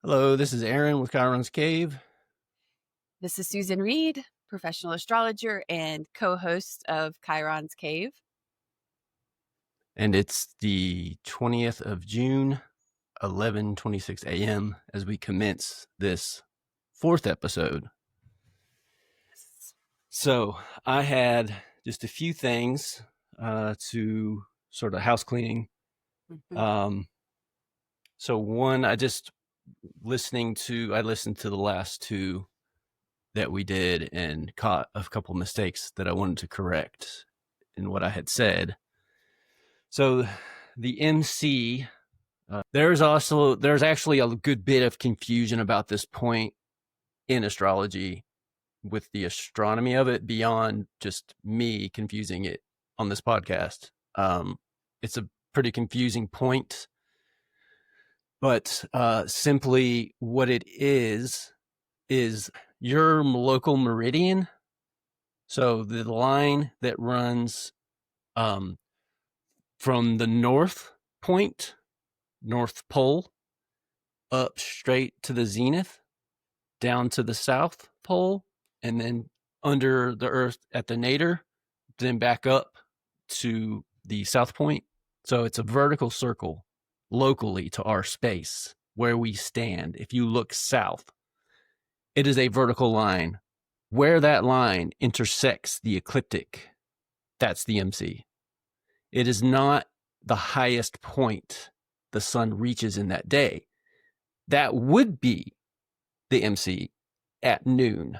Hello, this is Aaron with Chiron's Cave. This is Susan Reed, professional astrologer and co-host of Chiron's Cave. And it's the 20th of June, 11:26 a.m. as we commence this fourth episode. So I had just a few things to sort of house cleaning. So one, I listened to the last two that we did and caught a couple mistakes that I wanted to correct in what I had said. So the MC, there's actually a good bit of confusion about this point in astrology with the astronomy of it beyond just me confusing it on this podcast. It's a pretty confusing point, but simply what it is your local meridian. So the line that runs from the north point, North Pole, up straight to the zenith, down to the South Pole, and then under the Earth at the nadir, then back up to the South Point. So it's a vertical circle locally to our space where we stand. If you look south, it is a vertical line. Where that line intersects the ecliptic, that's the MC. It is not the highest point the sun reaches in that day. That would be the MC at noon.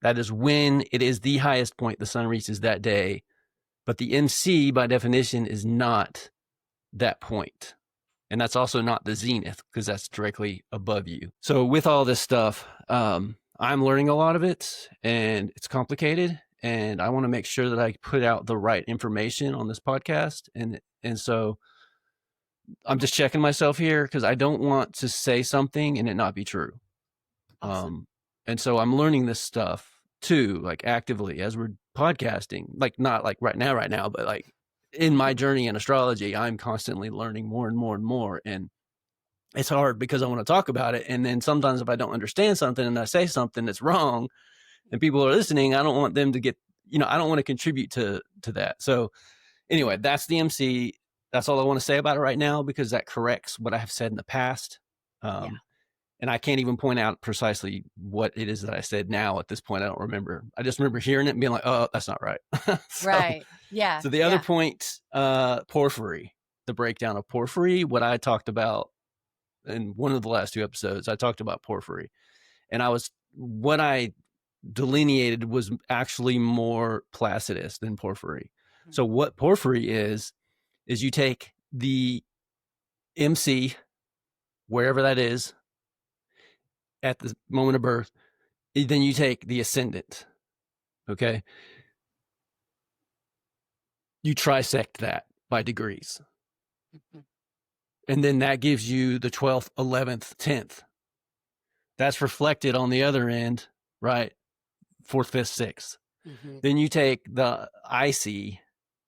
That is when it is the highest point the sun reaches that day. But the MC, by definition, is not that point. And that's also not the zenith, because that's directly above you. So with all this stuff, I'm learning a lot of it, and it's complicated. And I want to make sure that I put out the right information on this podcast. And so I'm just checking myself here because I don't want to say something and it not be true. Awesome. And so I'm learning this stuff too, like actively as we're podcasting, like not like right now, but like in my journey in astrology, I'm constantly learning more and more and more. And it's hard because I want to talk about it. And then sometimes if I don't understand something and I say something that's wrong and people are listening, I don't want them to get, I don't want to contribute to that. So anyway, that's the MC. That's all I want to say about it right now, because that corrects what I have said in the past. And I can't even point out precisely what it is that I said now at this point. I don't remember. I just remember hearing it and being like, oh, that's not right. Right. Yeah. So the other point, Porphyry, the breakdown of Porphyry, what I talked about in one of the last two episodes, I talked about Porphyry. And what I delineated was actually more Placidus than Porphyry. Mm-hmm. So what Porphyry is you take the MC, wherever that is, at the moment of birth, then you take the ascendant, okay? You trisect that by degrees. Mm-hmm. And then that gives you the 12th, 11th, 10th. That's reflected on the other end, right? 4th, 5th, 6th. Mm-hmm. Then you take the IC,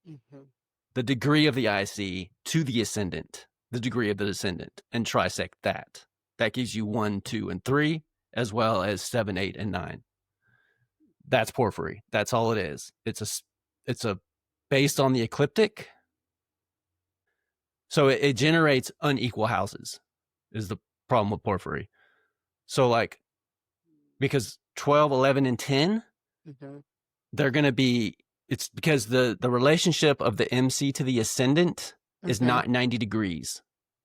mm-hmm. the degree of the IC to the ascendant, the degree of the descendant, and trisect that. That gives you 1, 2, and 3, as well as 7, 8, and 9. That's Porphyry. That's all it is. It's a based on the ecliptic. So it generates unequal houses is the problem with Porphyry. So like, because 12, 11, and 10, mm-hmm. they're going to be, it's because the relationship of the MC to the ascendant mm-hmm. is not 90 degrees.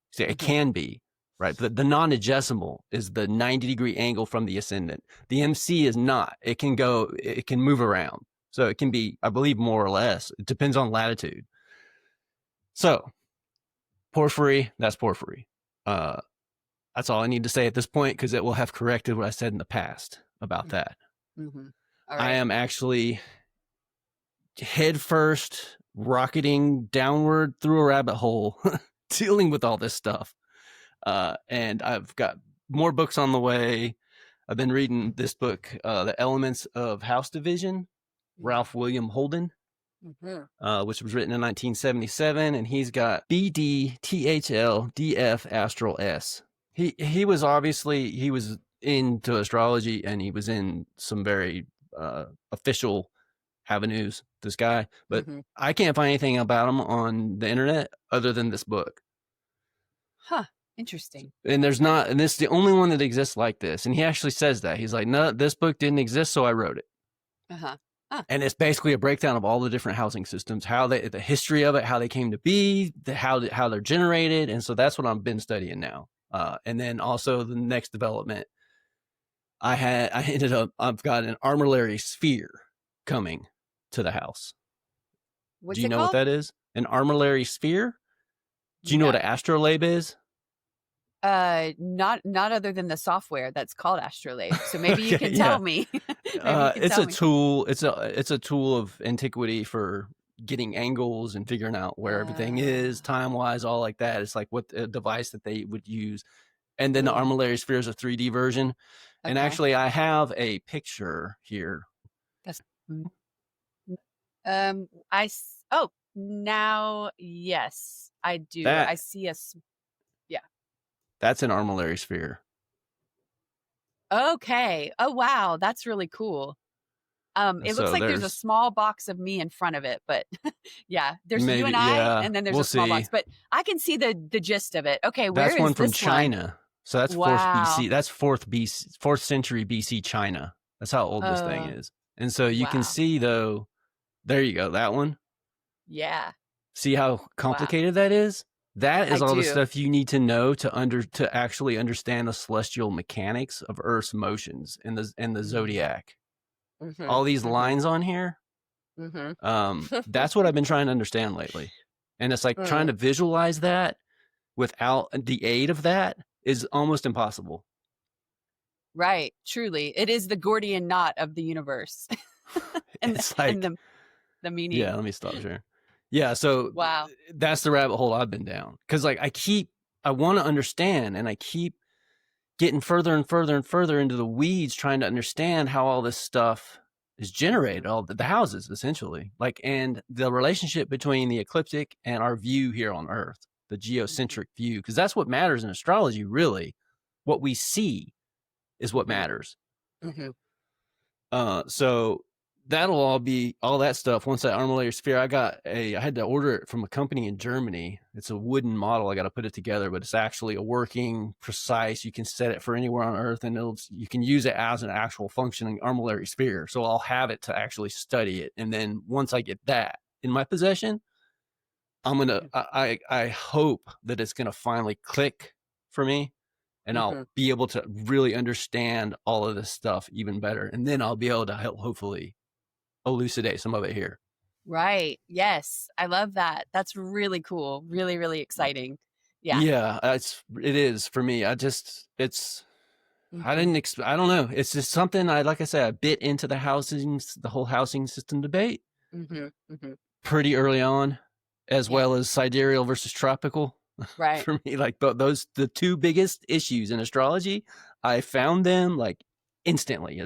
So it can be. Right. The non-adjustable is the 90-degree angle from the ascendant. The MC is not. It can move around. So it can be, I believe, more or less. It depends on latitude. So Porphyry, that's Porphyry. That's all I need to say at this point, because it will have corrected what I said in the past about that. Mm-hmm. All right. I am actually head first rocketing downward through a rabbit hole dealing with all this stuff. And I've got more books on the way. I've been reading this book, The Elements of House Division, Ralph William Holden, mm-hmm. Which was written in 1977. And he's got BD, THL, DF, Astral S. he was obviously he was into astrology, and he was in some very official avenues, this guy, but Hmm. I can't find anything about him on the internet other than this book. Huh. Interesting. And there's not, and this is the only one that exists like this. And he actually says that. He's like, no, this book didn't exist, so I wrote it. Uh-huh. Huh. And it's basically a breakdown of all the different housing systems, how they, the history of it, how they came to be, how they're generated. And so that's what I've been studying now. And then also the next development, I've got an armillary sphere coming to the house. Do What's you it know what called? that is? An armillary sphere? Do you know what No. an astrolabe is? Not other than the software that's called Astrolabe. So maybe you Okay, can yeah. tell me. Maybe you can It's tell a me. tool. It's a tool of antiquity for getting angles and figuring out where everything is Uh, time wise, all like that. It's like what a device that they would use. And then the cool. armillary sphere is a 3D version. And Okay. actually, I have a picture here. That's oh, now yes, I do. I That see yeah. that's an armillary sphere. Okay. Oh wow, that's really cool. And It looks so like there's a there's small box of me in front of it, but yeah, there's you maybe, and I, yeah, and then there's we'll a small see. box, but I can see the gist of it. Okay, where That's one is from this one? China. So that's fourth Wow. BC. That's fourth century BC China. That's how old this thing Oh, is. And so you can wow. see though, there you go, that one. Yeah. See how Wow. complicated that is? That I is all the do. stuff you need to know to actually understand the celestial mechanics of Earth's motions and the Mm. zodiac. Mhm. All these Mhm. lines on here, Mhm. that's what I've been trying to understand lately. And it's like trying Mm. to visualize that without the aid of that is almost impossible. Right. Truly, it is the Gordian knot of the universe, and It's and like, the meaning. yeah, let me stop sharing. Yeah, so Wow. that's the rabbit hole I've been down. Cause like I want to understand, and I keep getting further and further and further into the weeds trying to understand how all this stuff is generated, all the houses essentially. Like, and the relationship between the ecliptic and our view here on Earth, the Mhm. geocentric view, because that's what matters in astrology, really. What we see is what Mhm. matters. Mhm. So that'll all be all that stuff. Once that armor layer sphere, I had to order it from a company in Germany. It's a wooden model. I got to put it together, but it's actually a working, precise. You can set it for anywhere on Earth, and you can use it as an actual functioning armillary sphere. So I'll have it to actually study it, and then once I get that in my possession, Mhm. I hope that it's gonna finally click for me, and I'll Mhm. be able to really understand all of this stuff even better, and then I'll be able to help hopefully elucidate some of it here. Right. Yes. I love that. That's really cool. Really, really exciting. Yeah. Yeah, it is for me. Mhm. I don't know. It's just something like I said, I bit into the whole housing system debate Mhm. Mhm. pretty early on, as Yeah. well as sidereal versus tropical. Right. For me, like the two biggest issues in astrology, I found them like instantly,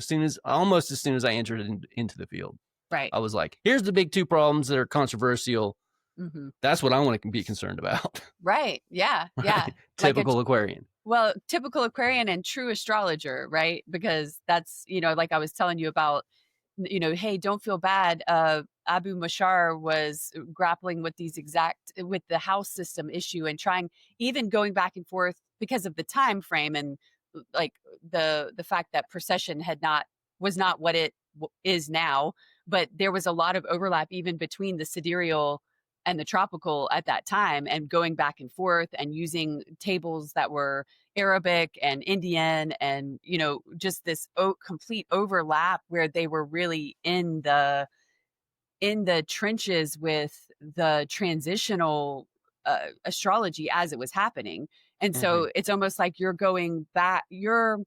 almost as soon as I entered into the field. Right. I was like, here's the big two problems that are controversial. Mhm. That's what I want to be concerned about. Right. Yeah. Yeah. Right? Like a Typical Aquarian. Well, typical Aquarian and true astrologer, right? Because that's, like I was telling you about, hey, don't feel bad. Abu Mashar was grappling with with the house system issue and trying, even going back and forth because of the time frame and like the fact that precession was not what it is now, but there was a lot of overlap even between the sidereal and the tropical at that time, and going back and forth and using tables that were Arabic and Indian, and just this complete overlap where they were really in the trenches with the transitional astrology as it was happening. And Mm-hmm. so it's almost like you're going back, you're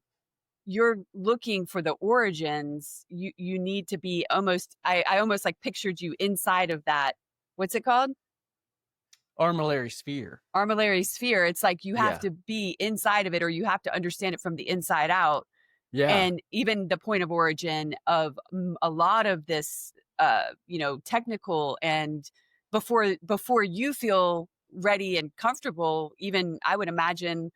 looking for the origins. You need to be almost, I almost like pictured you inside of that. What's it called? Armillary sphere. Armillary sphere. It's like you have Yeah. to be inside of it, or you have to understand it from the inside out. Yeah. And even the point of origin of a lot of this technical, and before you feel ready and comfortable, even I would imagine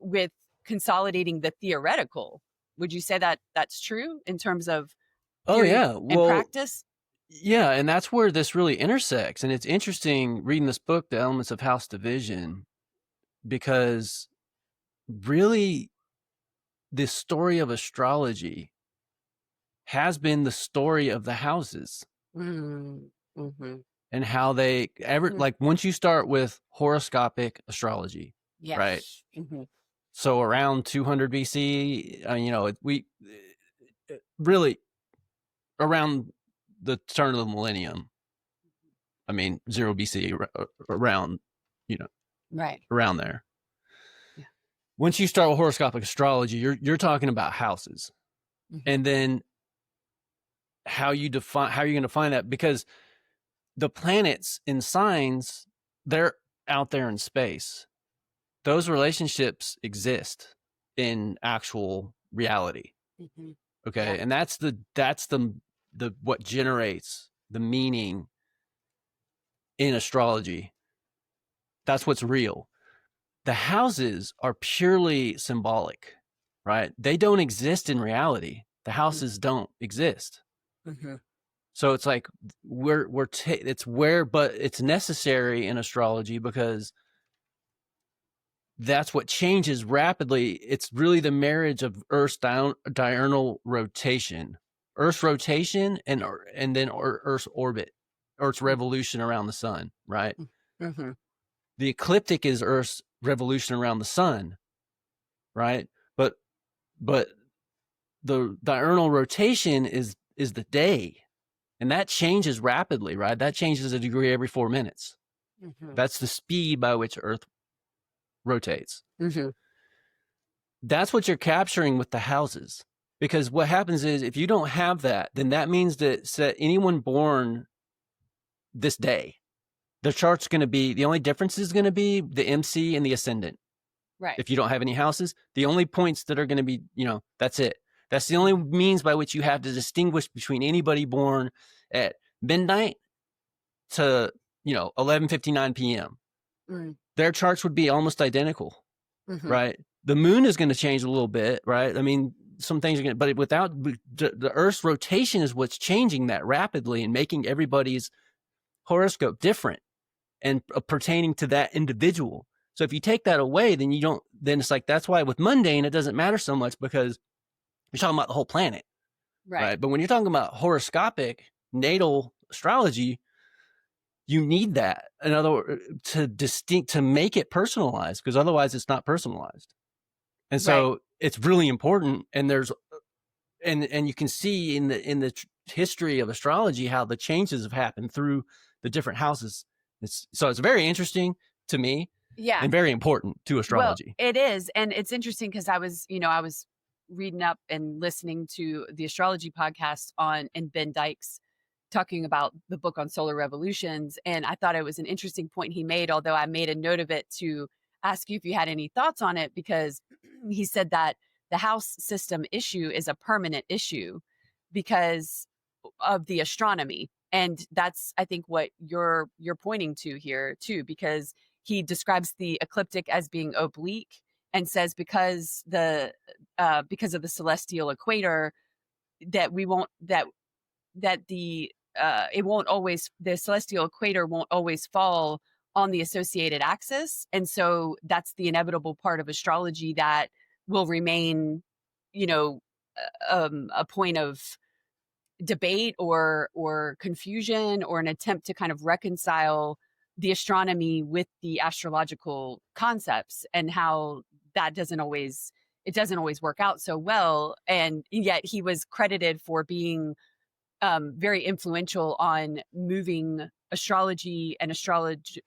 with consolidating the theoretical. Would you say that that's true in terms of Oh theory yeah. and Well, practice? yeah, and that's where this really intersects. And it's interesting reading this book, The Elements of House Division, because really the story of astrology has been the story of the houses Mm-hmm. and how they ever, Mm-hmm. like, once you start with horoscopic astrology, right? Yes. Mm-hmm. So around 200 BC, we really around the turn of the millennium. I mean, 0 BC, around, you know, Right. around there. Yeah. Once you start with horoscopic astrology, you're talking about houses, Mm-hmm. and then how you're going to define that, because the planets in signs, they're out there in space. Those relationships exist in actual reality. Mm-hmm. Okay. Yeah. And that's the what generates the meaning in astrology. That's what's real. The houses are purely symbolic, right? They don't exist in reality. The houses don't exist. Mm-hmm. So it's like but it's necessary in astrology because that's what changes rapidly. It's really the marriage of Earth's diurnal rotation, Earth's rotation, and then Earth's orbit, Earth's revolution around the sun, right? Mm-hmm. The ecliptic is Earth's revolution around the sun, right? But but the diurnal rotation is the day, and that changes rapidly, right? That changes a degree every 4 minutes. Mm-hmm. That's the speed by which Earth rotates. Mm-hmm. That's what you're capturing with the houses. Because what happens is, if you don't have that, then that means that anyone born this day, their chart's going to be, the only difference is going to be the MC and the ascendant. Right. If you don't have any houses, the only points that are going to be, that's it. That's the only means by which you have to distinguish between anybody born at midnight to, 11:59 p.m. Mm-hmm. Their charts would be almost identical, Mm-hmm. right? The moon is going to change a little bit, right? I mean, some things are going to, but without the Earth's rotation is what's changing that rapidly and making everybody's horoscope different and pertaining to that individual. So if you take that away, then then it's like, that's why with mundane, it doesn't matter so much, because you're talking about the whole planet, right? But when you're talking about horoscopic natal astrology, you need that. In other words, to make it personalized, because otherwise it's not personalized. And so it's really important. And and you can see in the history of astrology how the changes have happened through the different houses. So it's very interesting to me, Yeah. and very important to astrology. Well, it is. And it's interesting because I was reading up and listening to the astrology podcast and Ben Dykes talking about the book on solar revolutions. And I thought it was an interesting point he made, although I made a note of it to ask you if you had any thoughts on it, because he said that the house system issue is a permanent issue because of the astronomy. And that's, I think, what you're pointing to here too, because he describes the ecliptic as being oblique and says because of the celestial equator that we won't that the it won't always the celestial equator won't always fall on the associated axis, and so that's the inevitable part of astrology that will remain, a point of debate or confusion or an attempt to kind of reconcile the astronomy with the astrological concepts, and how that doesn't always work out so well. And yet he was credited for being very influential on moving astrology and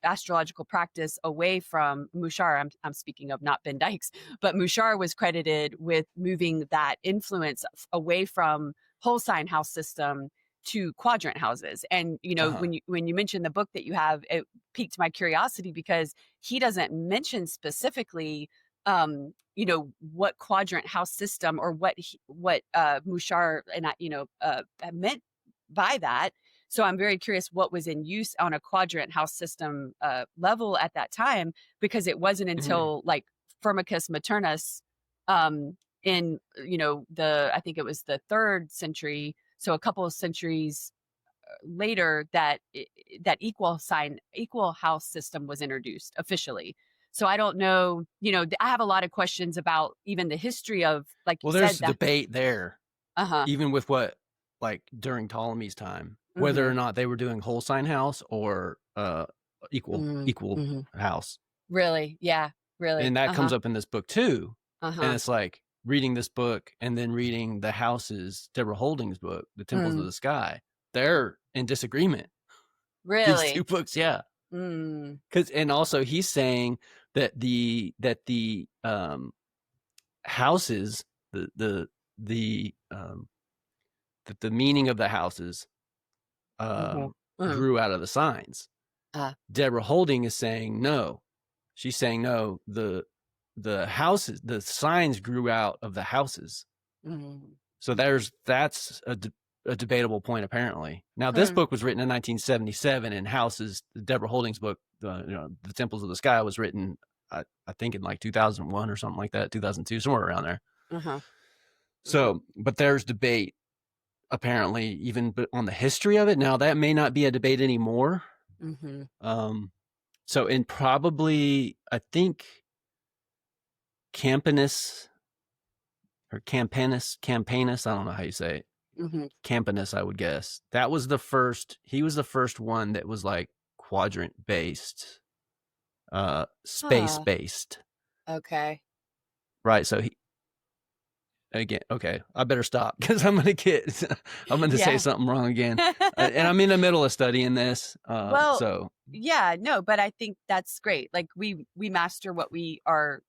astrological practice away from Mushar. I'm speaking of not Ben Dykes, but Mushar was credited with moving that influence away from whole sign house system to quadrant houses. And when you mentioned the book that you have, it piqued my curiosity because he doesn't mention specifically what quadrant house system or what Mushar and meant by that. So I'm very curious what was in use on a quadrant house system level at that time, because it wasn't until like Firmicus Maternus in I think it was the 3rd century, so a couple of centuries later, that equal house system was introduced officially. So I don't know, I have a lot of questions about even the history of, like you Well, said, there's a that. debate there, Uh-huh. even with what, like during Ptolemy's time, whether Mm-hmm. or not they were doing whole sign house or equal Mm-hmm. house. Really? Yeah. Really? And that comes Uh-huh. up in this book too. And Uh-huh. it's like reading this book and then reading the houses, Deborah Holding's book, The Temples of Mm. the Sky. They're in disagreement. These two Really? books, yeah. Mm. And also he's saying that the houses, that the meaning of the houses Mm-hmm. Mm. grew out of the signs. Uh, Deborah Holding is saying no. She's saying no. The houses, the signs grew out of the houses. mm. So that's a debatable point apparently. Now this Hmm. book was written in 1977, and houses, Deborah Holding's book, The Temples of the Sky, was written I think in like 2001 or something like that, 2002, somewhere around there. Uh-huh. So, but there's debate apparently even on the history of it. Now that may not be a debate anymore. Mm-hmm. So in probably, I think Campanus or Campanus, I don't know how you say it. Mm-hmm. Campanus, I would guess. That was he was the first one that was like quadrant based, space Huh. based. Okay. Right. So again, okay, I better stop because I'm going to say Yeah. something wrong again. And I'm in the middle of studying this. Well, So yeah, no, but I think that's great. Like we master what we are,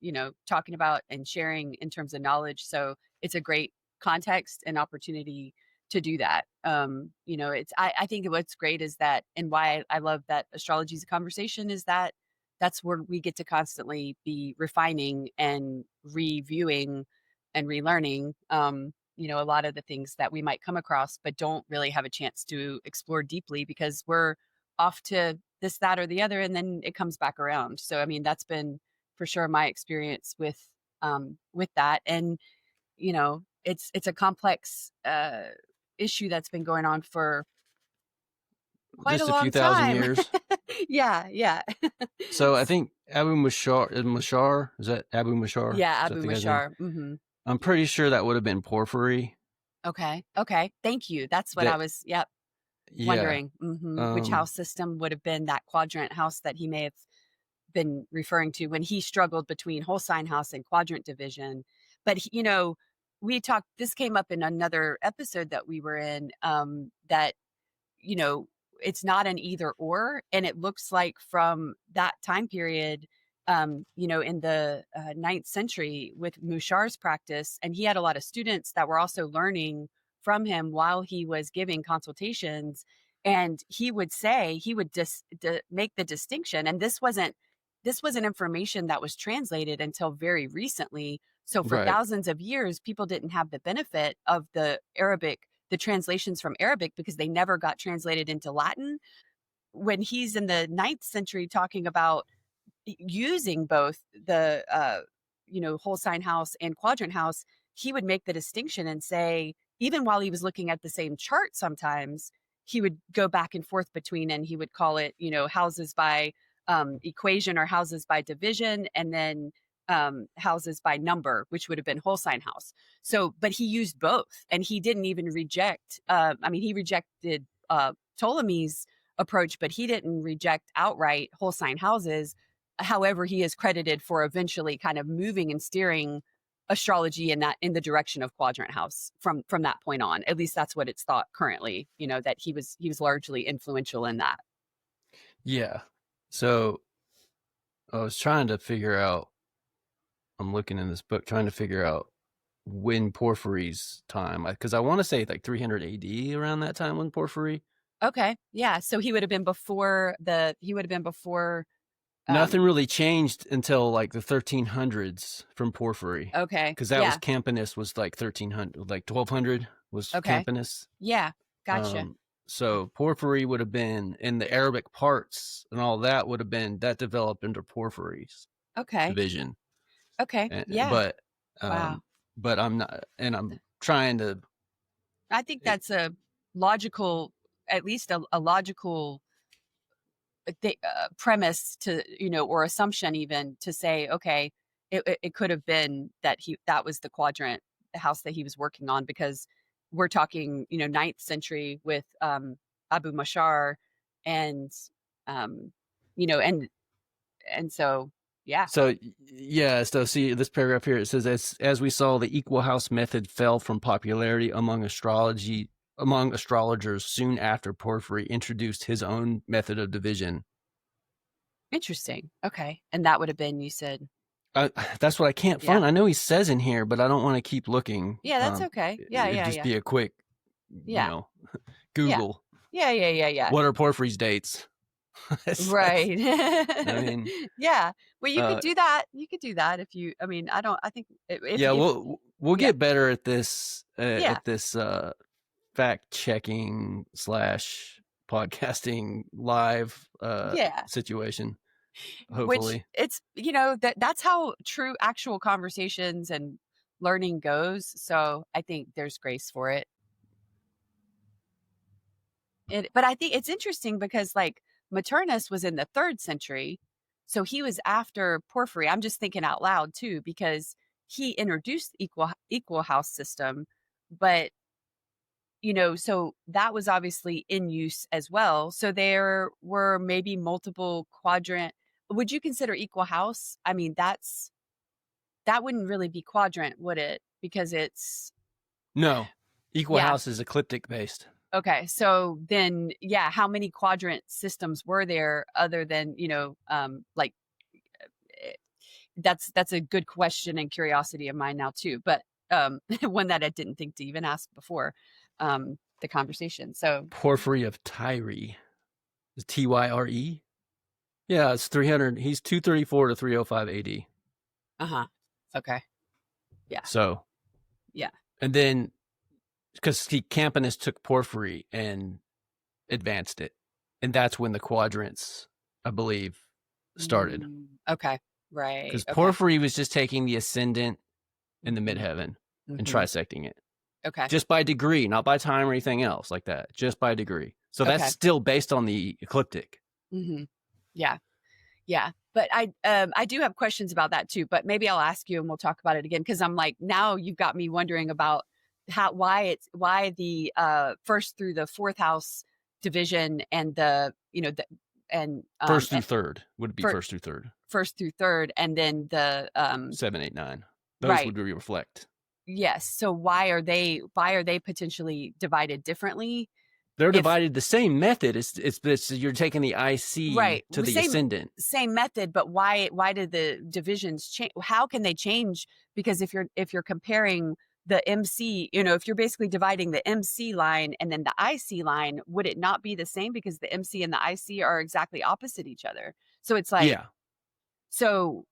talking about and sharing in terms of knowledge. So it's a great context and opportunity to do that. I think what's great is that, and why I love that astrology is a conversation, is that that's where we get to constantly be refining and reviewing and relearning a lot of the things that we might come across but don't really have a chance to explore deeply because we're off to this, that, or the other, and then it comes back around. So, I mean, that's been for sure my experience with that. And, it's a complex issue that's been going on for quite a just a few long thousand time. years. Yeah, yeah. So I think Abu Mashar, is that Abu Mashar? Yeah, Is that Abu the guy's name? Mashar. Hmm. I'm pretty sure that would have been Porphyry. Okay. Okay. Thank you. That's what I That, was, yep, yeah. wondering. Which Um, house system would have been that quadrant house that he may have been referring to when he struggled between whole sign house and quadrant division. But this came up in another episode that we were in, that you know it's not an either or, and it looks like from that time period, in the 9th century with Mushar's practice, and he had a lot of students that were also learning from him while he was giving consultations, and he would just make the distinction, and this wasn't information that was translated until very recently. So for right. thousands of years, people didn't have the benefit of the translations from Arabic, because they never got translated into Latin. When he's in the 9th century talking about using both the whole sign house and quadrant house, he would make the distinction and say, even while he was looking at the same chart, sometimes he would go back and forth between, and he would call it houses by equation, or houses by division, and then houses by number, which would have been whole sign house. So but he used both, and he didn't even reject, he rejected Ptolemy's approach, but he didn't reject outright whole sign houses. However, he is credited for eventually kind of moving and steering astrology in the direction of quadrant house from that point on. At least that's what it's thought currently, that he was largely influential in that. Yeah. So I was trying to figure out, I'm looking in this book, trying to figure out when Porphyry's time, because I want to say like 300 AD, around that time when Porphyry. Okay. Yeah. So he would have been before Nothing um really changed until like the 1300s from Porphyry, okay. because that was Yeah. Campanus was like 1300, like 1200 was Okay. Campanus. Yeah. Gotcha. So Porphyry would have been in the Arabic parts, and all that would have been that developed into Porphyry's Okay. division. Okay. Yeah. But Wow. But I'm not, and I'm trying to. I think that's a logical, at least a logical premise to, or assumption even to say, okay, it could have been that was the quadrant, the house that he was working on, because we're talking, ninth century with Abu Mashar, and um, and so yeah. So yeah, so see this paragraph here. It says, as we saw, the equal house method fell from popularity among astrologers soon after Porphyry introduced his own method of division. Interesting. Okay, and that would have been, you said. That's what I can't find. I know he says in here, but I don't want to keep looking. Yeah, that's okay. Yeah, it'd just be a quick, yeah. Google. Yeah. What are Porphyry's dates? Right. I mean, yeah. Well, you could do that. You could do that if you. I mean, I think. We'll get better at this. Yeah. At this fact checking / podcasting live situation. Hopefully, which it's that's how true actual conversations and learning goes. So I think there's grace for it. But I think it's interesting because like Maternus was in the 3rd century, so he was after Porphyry. I'm just thinking out loud too, because he introduced equal house system, but so that was obviously in use as well. So there were maybe multiple quadrant. Would you consider equal house? I mean, that wouldn't really be quadrant, would it? Because it's no, equal house is ecliptic based. Okay, so then, how many quadrant systems were there other than, like, that's a good question and curiosity of mine now too, but one that I didn't think to even ask before the conversation. So Porphyry of Tyre, Tyre. Yeah, it's 300. He's 234 to 305 AD. Okay. Yeah. So. Yeah. And then, because Campanus took Porphyry and advanced it, and that's when the quadrants, I believe, started. Okay. Right. Because Porphyry was just taking the ascendant and the midheaven and trisecting it. Okay. Just by degree, not by time or anything else like that. Just by degree. So that's still based on the ecliptic. Yeah. Yeah. But I do have questions about that too, but maybe I'll ask you and we'll talk about it again. Cause I'm like, now you've got me wondering about why the 1st through the 4th house division and the, and 1st through 3rd would be 1st through 3rd. 1st through 3rd. And then the 7, 8, 9. Those would reflect. Yes. So why are they potentially divided differently? They're divided the same method. It's you're taking the IC to the ascendant. Same method, but why did the divisions change? How can they change? Because if you're comparing the MC, if you're basically dividing the MC line and then the IC line, would it not be the same? Because the MC and the IC are exactly opposite each other. So it's like, so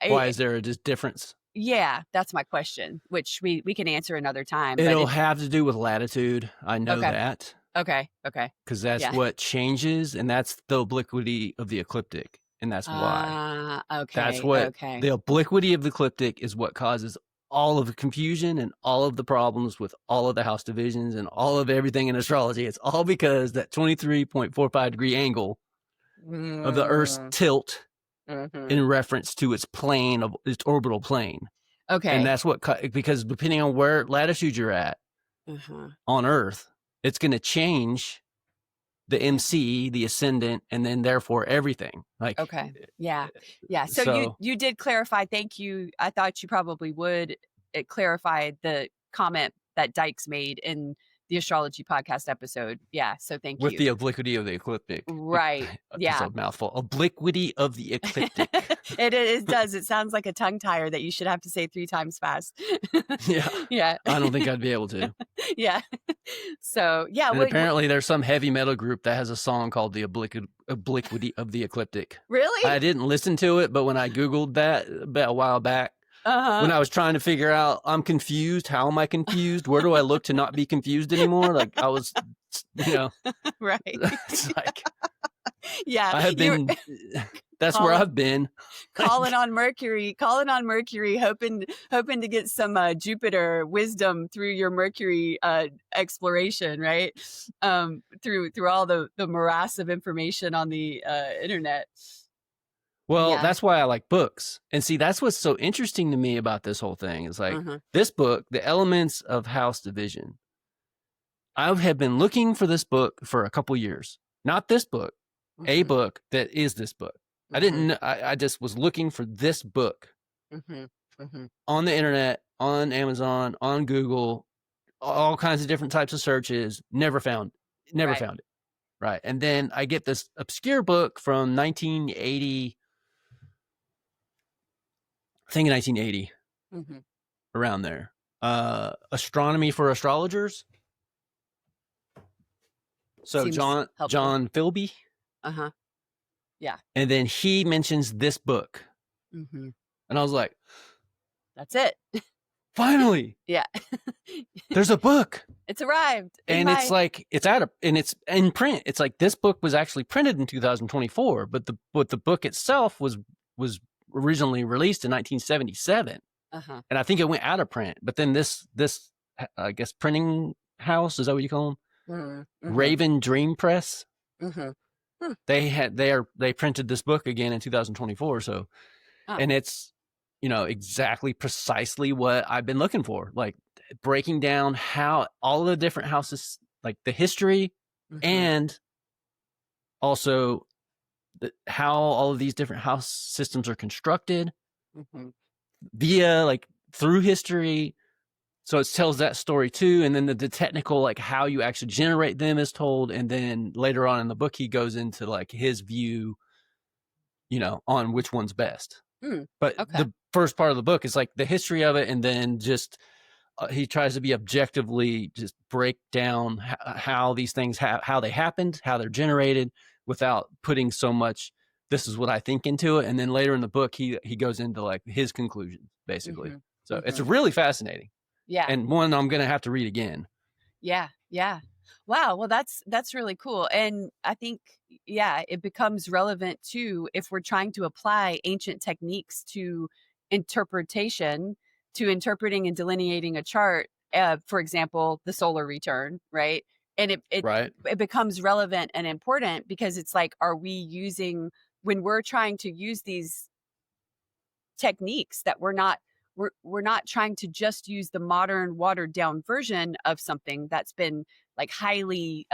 why is there a difference? Yeah, that's my question, which we can answer another time. It'll have to do with latitude. I know that. Okay. Because that's what changes, and that's the obliquity of the ecliptic, and that's why. Okay. That's what the obliquity of the ecliptic is what causes all of the confusion and all of the problems with all of the house divisions and all of everything in astrology. It's all because that 23.45 degree angle of the Earth's tilt in reference to its plane of its orbital plane. Okay. And that's what, because depending on where latitude you're at on Earth, it's going to change the MC, the ascendant, and then therefore everything. Like, yeah. So you did clarify. Thank you. I thought you probably would clarify the comment that Dykes made in the astrology podcast episode. Yeah. So thank you. With the obliquity of the ecliptic. Right. It's a mouthful. Obliquity of the ecliptic. It does. It sounds like a tongue tire that you should have to say 3 times fast. Yeah. I don't think I'd be able to. Yeah. So, yeah. And apparently there's some heavy metal group that has a song called the obliquity of the ecliptic. Really? I didn't listen to it, but when I Googled that about a while back, when I was trying to figure out, I'm confused. How am I confused? Where do I look to not be confused anymore? Like I was, right. It's like, Yeah, I have you're been. That's where calling I've been. calling on Mercury, hoping to get some Jupiter wisdom through your Mercury exploration, right? Through all the morass of information on the internet. Well, Yeah. that's why I like books. And see, that's what's so interesting to me about this whole thing is like Uh-huh. this book, The Elements of House Division. I have been looking for this book for a couple years. Not this book, a Mm-hmm. book that is this book. I didn't know, I just was looking for this book Mm-hmm. Mm-hmm. on the internet, on Amazon, on Google, all kinds of different types of searches. Never found Right. it. Right. And then I get this obscure book from 1980, I think 1980, Mm-hmm. around there. Astronomy for Astrologers. So Seems helpful. John Philby. Uh-huh. Yeah. And then he mentions this book. Mm-hmm. And I was like, That's it. finally, Yeah. there's a book. It's arrived. And it's like, it's in print. It's like this book was actually printed in 2024, but the book itself was originally released in 1977. Uh-huh. And I think it went out of print. But then this I guess printing house, is that what you call them? Mm-hmm. Raven Dream Press. Mm-hmm. They printed this book again in 2024. So, and it's, exactly precisely what I've been looking for, like breaking down how all the different houses, like the history, and also how all of these different house systems are constructed via like through history. So it tells that story too. And then the technical, like how you actually generate them is told. And then later on in the book, he goes into like his view, on which one's best. But the first part of the book is like the history of it. And then just, he tries to be objectively just break down how these things how they happened, how they're generated, without putting so much, this is what I think, into it. And then later in the book, he goes into like his conclusions, basically. So it's really fascinating. Yeah. And one I'm going to have to read again. Yeah. Yeah. Wow. Well, that's really cool. And I think, it becomes relevant too if we're trying to apply ancient techniques to interpretation, to interpreting and delineating a chart. For example, the solar return, right? And it becomes relevant and important because it's like, are we using, when we're trying to use these techniques, that we're not trying to just use the modern watered down version of something that's been like highly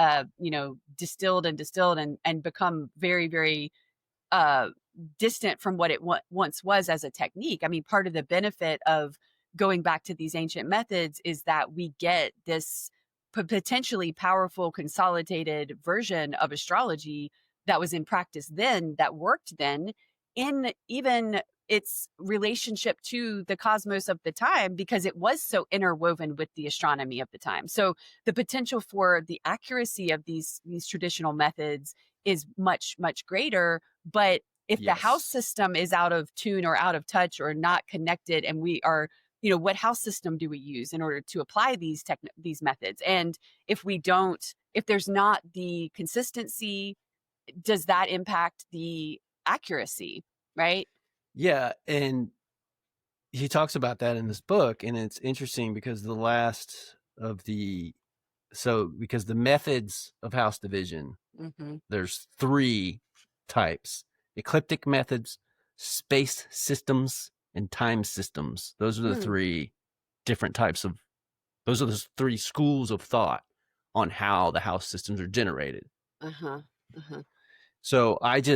distilled and become very, very distant from what it once was as a technique. I mean, part of the benefit of going back to these ancient methods is that we get this potentially powerful consolidated version of astrology that was in practice then, that worked then, in even its relationship to the cosmos of the time, because it was so interwoven with the astronomy of the time. So the potential for the accuracy of these traditional methods is much, much greater. But if the house system is out of tune or out of touch or not connected, and we are, what house system do we use in order to apply these methods? And if there's not the consistency, does that impact the accuracy, right? Yeah. And he talks about that in this book. And it's interesting because because the methods of house division, there's 3 types: ecliptic methods, space systems, and time systems. Those are the 3 different types of, those are the 3 schools of thought on how the house systems are generated. So I've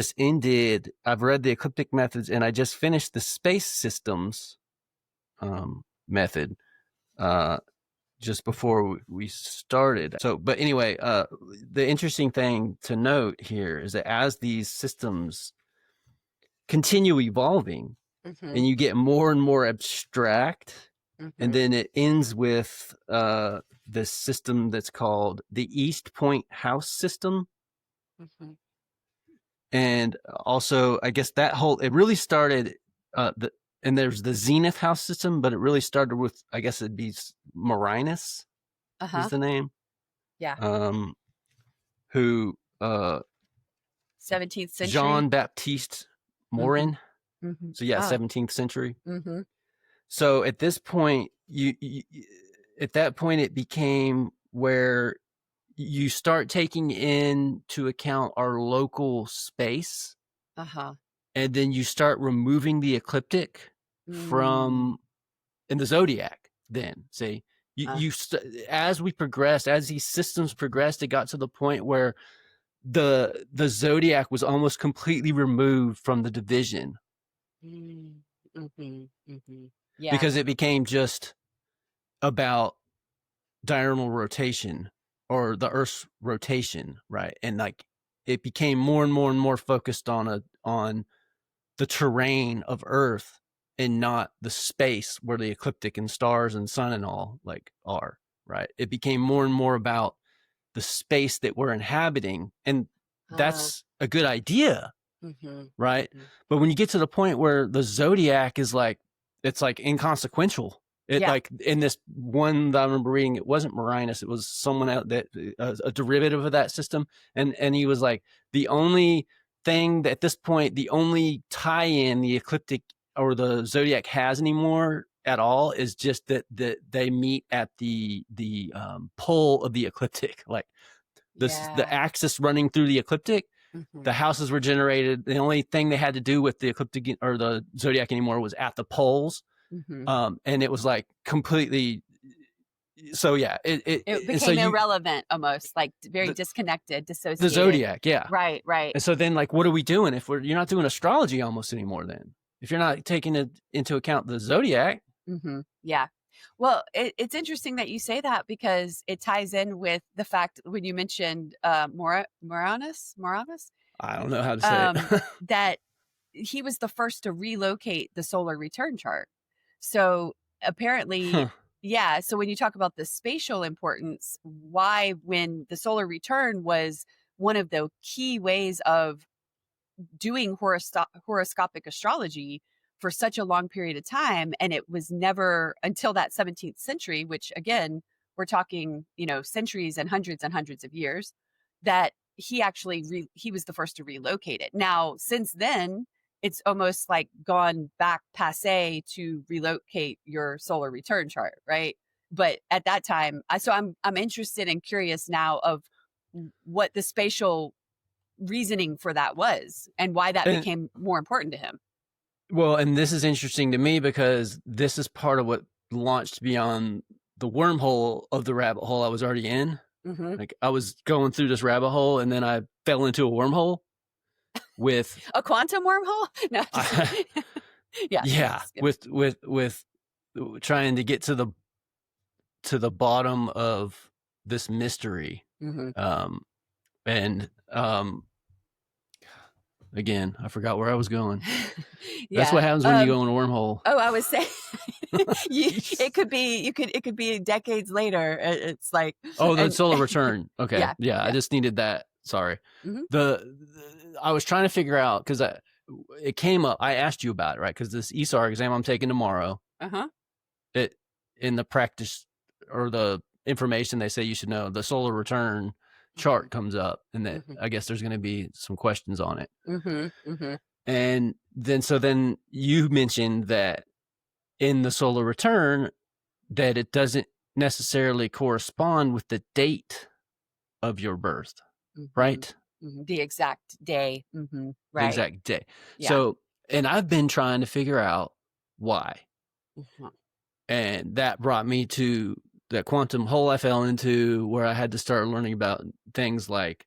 read the ecliptic methods, and I just finished the space systems method just before we started. So, but anyway, the interesting thing to note here is that as these systems continue evolving, and you get more and more abstract, and then it ends with this system that's called the East Point House System. And also, I guess it really started, and there's the Zenith House System, but it really started with, I guess it'd be Marinus is the name. Yeah. Who 17th century. Jean Baptiste Mm-hmm. Morin. Mm-hmm. So yeah, Oh. 17th century. Mm-hmm. So at this point, at that point, it became where you start taking into account our local space, Uh-huh. and then you start removing the ecliptic Mm. from in the zodiac. Then see as we progressed, as these systems progressed, it got to the point where the zodiac was almost completely removed from the division Mm-hmm. Mm-hmm. Yeah. because it became just about diurnal rotation or the Earth's rotation, right? And like it became more and more and more focused on the terrain of Earth and not the space where the ecliptic and stars and sun and all like are, right? It became more and more about the space that we're inhabiting, and Uh, that's a good idea, mm-hmm. right? Mm-hmm. But when you get to the point where the zodiac is like, it's like inconsequential. It Yeah. like in this one that I remember reading, it wasn't Marinus, it was someone out that a derivative of that system, and he was like, the only thing that at this point, the only tie-in the ecliptic or the zodiac has anymore at all is just that they meet at the pole of the ecliptic, like the Yeah. axis running through the ecliptic. Mm-hmm. The houses were generated. The only thing they had to do with the ecliptic or the zodiac anymore was at the poles. Mm-hmm. And it was like completely. So yeah, It and so became irrelevant almost, like very disconnected, the dissociated. zodiac, yeah. Right, right. And so then, like, what are we doing if you're not doing astrology almost anymore? Then, if you're not taking into account the zodiac. Mm-hmm. Yeah. Well, it's interesting that you say that because it ties in with the fact when you mentioned Moranus, I don't know how to say it. that he was the first to relocate the solar return chart. So apparently, Huh. yeah. So when you talk about the spatial importance, why when the solar return was one of the key ways of doing horoscopic astrology for such a long period of time, and it was never until that 17th century, which again we're talking centuries and hundreds of years, that he actually he was the first to relocate it. Now since then it's almost like gone back passe to relocate your solar return chart, right? But at that time I'm interested and curious now of what the spatial reasoning for that was and why that And became more important to him. well, and this is interesting to me because this is part of what launched beyond the wormhole of the rabbit hole I was already in. Mm-hmm. Like I was going through this rabbit hole and then I fell into a wormhole with A quantum wormhole? No, just, yeah. yeah, with trying to get to the bottom of this mystery. Mm-hmm. And again, I forgot where I was going. Yeah. That's what happens when you go in a wormhole. Oh, I was saying it could be decades later. It's like The solar return. Okay. Yeah, Yeah. I just needed that. Sorry. Mm-hmm. I was trying to figure out because it came up. I asked you about it, right? Because this ESAR exam I'm taking tomorrow, Uh-huh. it in the practice or the information they say you should know, the solar return chart comes up, and that Mm-hmm. I guess there's going to be some questions on it. Mm-hmm. Mm-hmm. And then you mentioned that in the solar return that it doesn't necessarily correspond with the date of your birth, Mm-hmm. right? Mm-hmm. The exact day. Mm-hmm. Right. The exact day. Yeah. So, and I've been trying to figure out why. Mm-hmm. And that brought me to that quantum hole I fell into, where I had to start learning about things like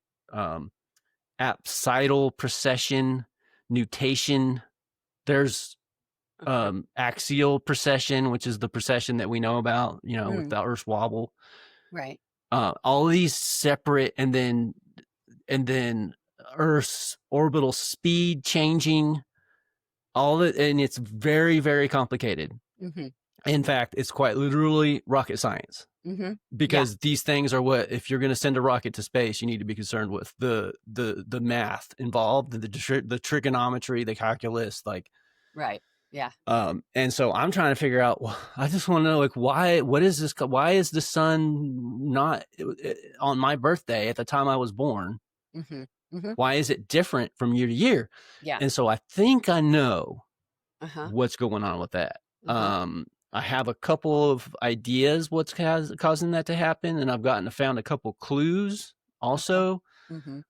apsidal precession, nutation. There's axial precession, which is the precession that we know about, with the Earth's wobble. Right. All of these separate, and then Earth's orbital speed changing, and it's very, very complicated. Mm-hmm. In fact, it's quite literally rocket science. Mm-hmm. Because these things are what, if you're going to send a rocket to space, you need to be concerned with the math involved, the trigonometry, the calculus, like. Right. Yeah. And so I'm trying to figure out, I just want to know, like, why is the sun not on my birthday at the time I was born? Mm-hmm. Why is it different from year to year? Yeah. And so I think I know Uh-huh. what's going on with that. Uh-huh. I have a couple of ideas what's causing that to happen, and I've found a couple clues also Mm-hmm.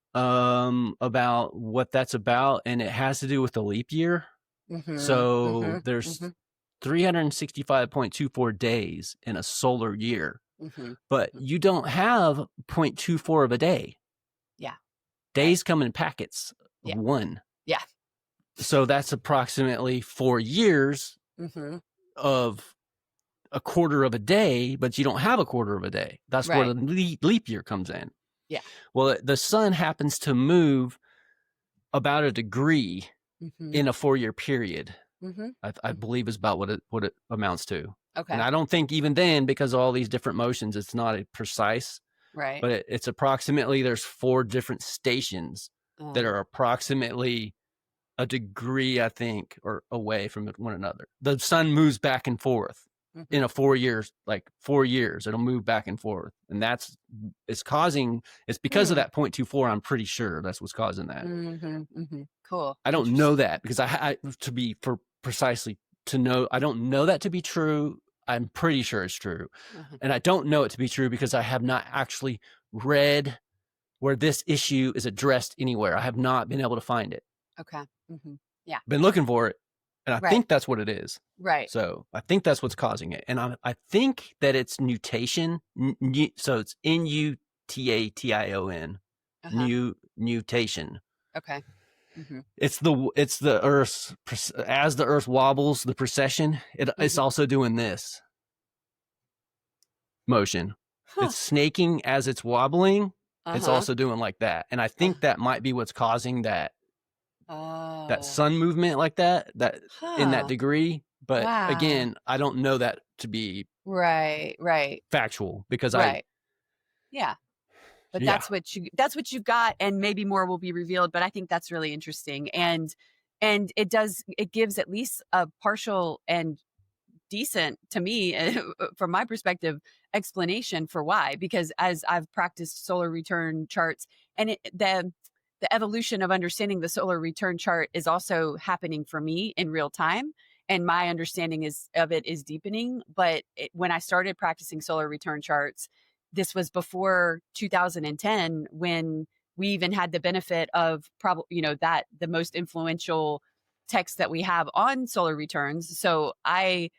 about what that's about, and it has to do with the leap year. So there's 365.24 days in a solar year, but you don't have 0.24 of a day. Yeah. Days come in packets of Yeah. one. Yeah. So that's approximately 4 years of a quarter of a day, but you don't have a quarter of a day. That's where the leap year comes in. Yeah. Well, the sun happens to move about a degree in a 4-year period. I believe is about what it amounts to. Okay. And I don't think even then, because of all these different motions, it's not a precise, Right. but it's approximately, there's 4 different stations that are approximately a degree, I think, or away from one another. The sun moves back and forth in a 4 years, like 4 years, it'll move back and forth. And it's because of that 0.24. I'm pretty sure that's what's causing that. Cool. I don't know that because I don't know that to be true. I'm pretty sure it's true. And I don't know it to be true because I have not actually read where this issue is addressed anywhere. I have not been able to find it. Okay. Yeah. Been looking for it, and I think that's what it is. Right. So I think that's what's causing it. And I think that it's mutation. So it's Nutation, mutation. Okay. It's the Earth's, as the Earth wobbles, the precession, it's also doing this motion. It's snaking as it's wobbling. It's also doing like that. And I think that might be what's causing that sun movement like that in that degree. But again, I don't know that to be factual because yeah. But that's what you got, and maybe more will be revealed. But I think that's really interesting, and it gives at least a partial and decent, to me, from my perspective, explanation for why. Because as I've practiced solar return charts, and the evolution of understanding the solar return chart is also happening for me in real time, and my understanding of it is deepening. But when I started practicing solar return charts, this was before 2010, when we even had the benefit of that the most influential text that we have on solar returns. So I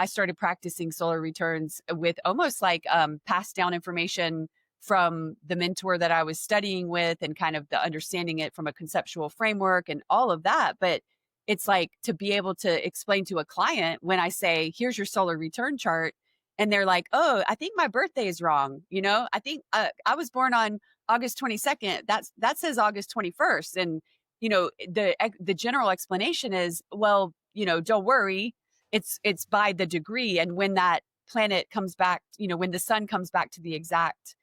started practicing solar returns with almost like passed down information from the mentor that I was studying with, and kind of the understanding it from a conceptual framework and all of that. But it's like, to be able to explain to a client, when I say, here's your solar return chart, and they're like, oh, I think my birthday is wrong. I think I was born on August 22nd. That says August 21st. And, the general explanation is, well, don't worry. It's by the degree. And when that planet comes back, when the sun comes back to the exact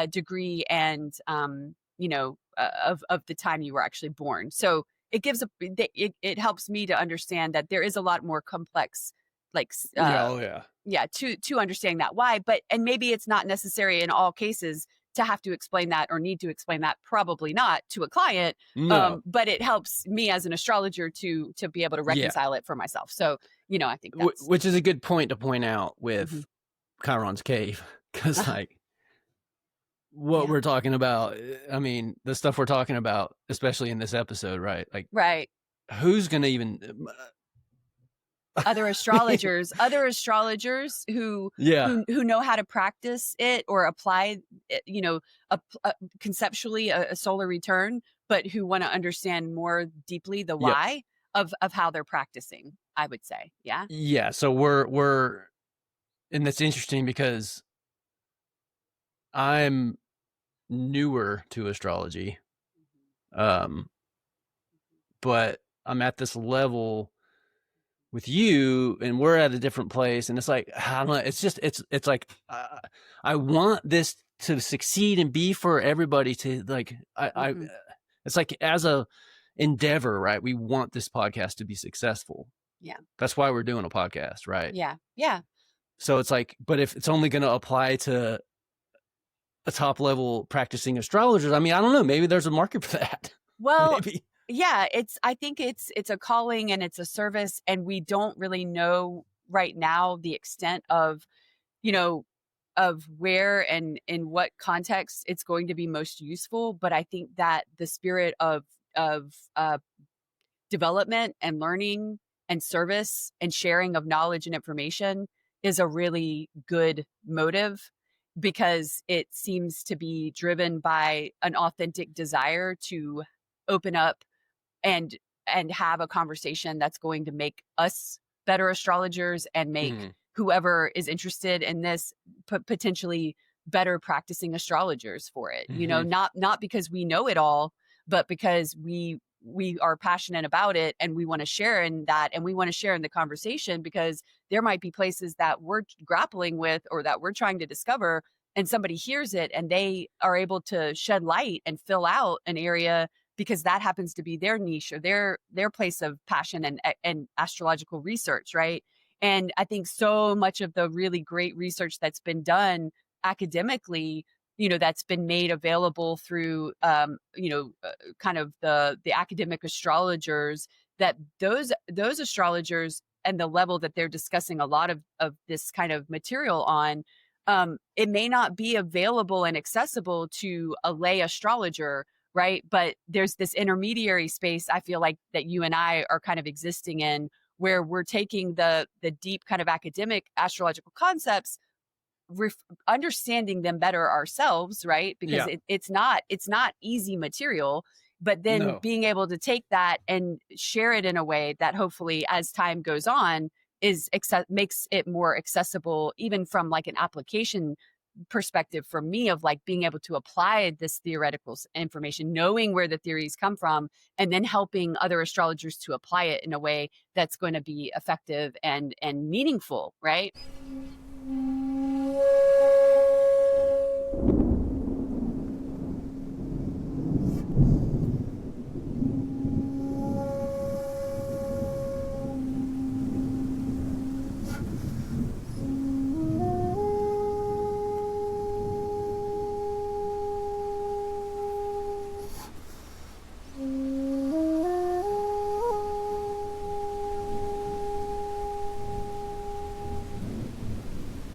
degree and, of the time you were actually born. So it gives it helps me to understand that there is a lot more complex, like, to understanding that why. And maybe it's not necessary in all cases to have to explain that or need to explain that, probably not to a client. But it helps me as an astrologer to be able to reconcile it for myself. So, I think that's, which is a good point to point out with Chiron's cave, because like what we're talking about, I mean, the stuff we're talking about, especially in this episode, right? Like, who's going to even other astrologers who know how to practice it or apply it, conceptually a solar return, but who want to understand more deeply the why of how they're practicing, I would say. So we're and that's interesting because I'm newer to astrology, but I'm at this level with you, and we're at a different place, and it's like, I don't know, it's like I want this to succeed and be for everybody to like, it's like, as a endeavor, right? We want this podcast to be successful. That's why we're doing a podcast, right? Yeah. So it's like, but if it's only going to apply to a top level practicing astrologer. I mean, I don't know. Maybe there's a market for that. Well, Maybe. yeah, I think it's a calling and it's a service, and we don't really know right now the extent of, you know, of where and in what context it's going to be most useful. But I think that the spirit of development and learning and service and sharing of knowledge and information is a really good motive, because it seems to be driven by an authentic desire to open up and have a conversation that's going to make us better astrologers and make Mhm. whoever is interested in this potentially better practicing astrologers for it. Mhm. Not because we know it all, but because we are passionate about it, and we want to share in that, and we want to share in the conversation, because there might be places that we're grappling with or that we're trying to discover, and somebody hears it and they are able to shed light and fill out an area, because that happens to be their niche or their place of passion and astrological research, right? And I think so much of the really great research that's been done academically, that's been made available through kind of the academic astrologers, that those astrologers and the level that they're discussing a lot of this kind of material on, it may not be available and accessible to a lay astrologer, right? But there's this intermediary space, I feel like, that you and I are kind of existing in, where we're taking the deep kind of academic astrological concepts, understanding them better ourselves, right? Because Yeah. it's not easy material, but then No. being able to take that and share it in a way that hopefully, as time goes on, makes it more accessible, even from like an application perspective for me, of like being able to apply this theoretical information, knowing where the theories come from, and then helping other astrologers to apply it in a way that's going to be effective and meaningful, right?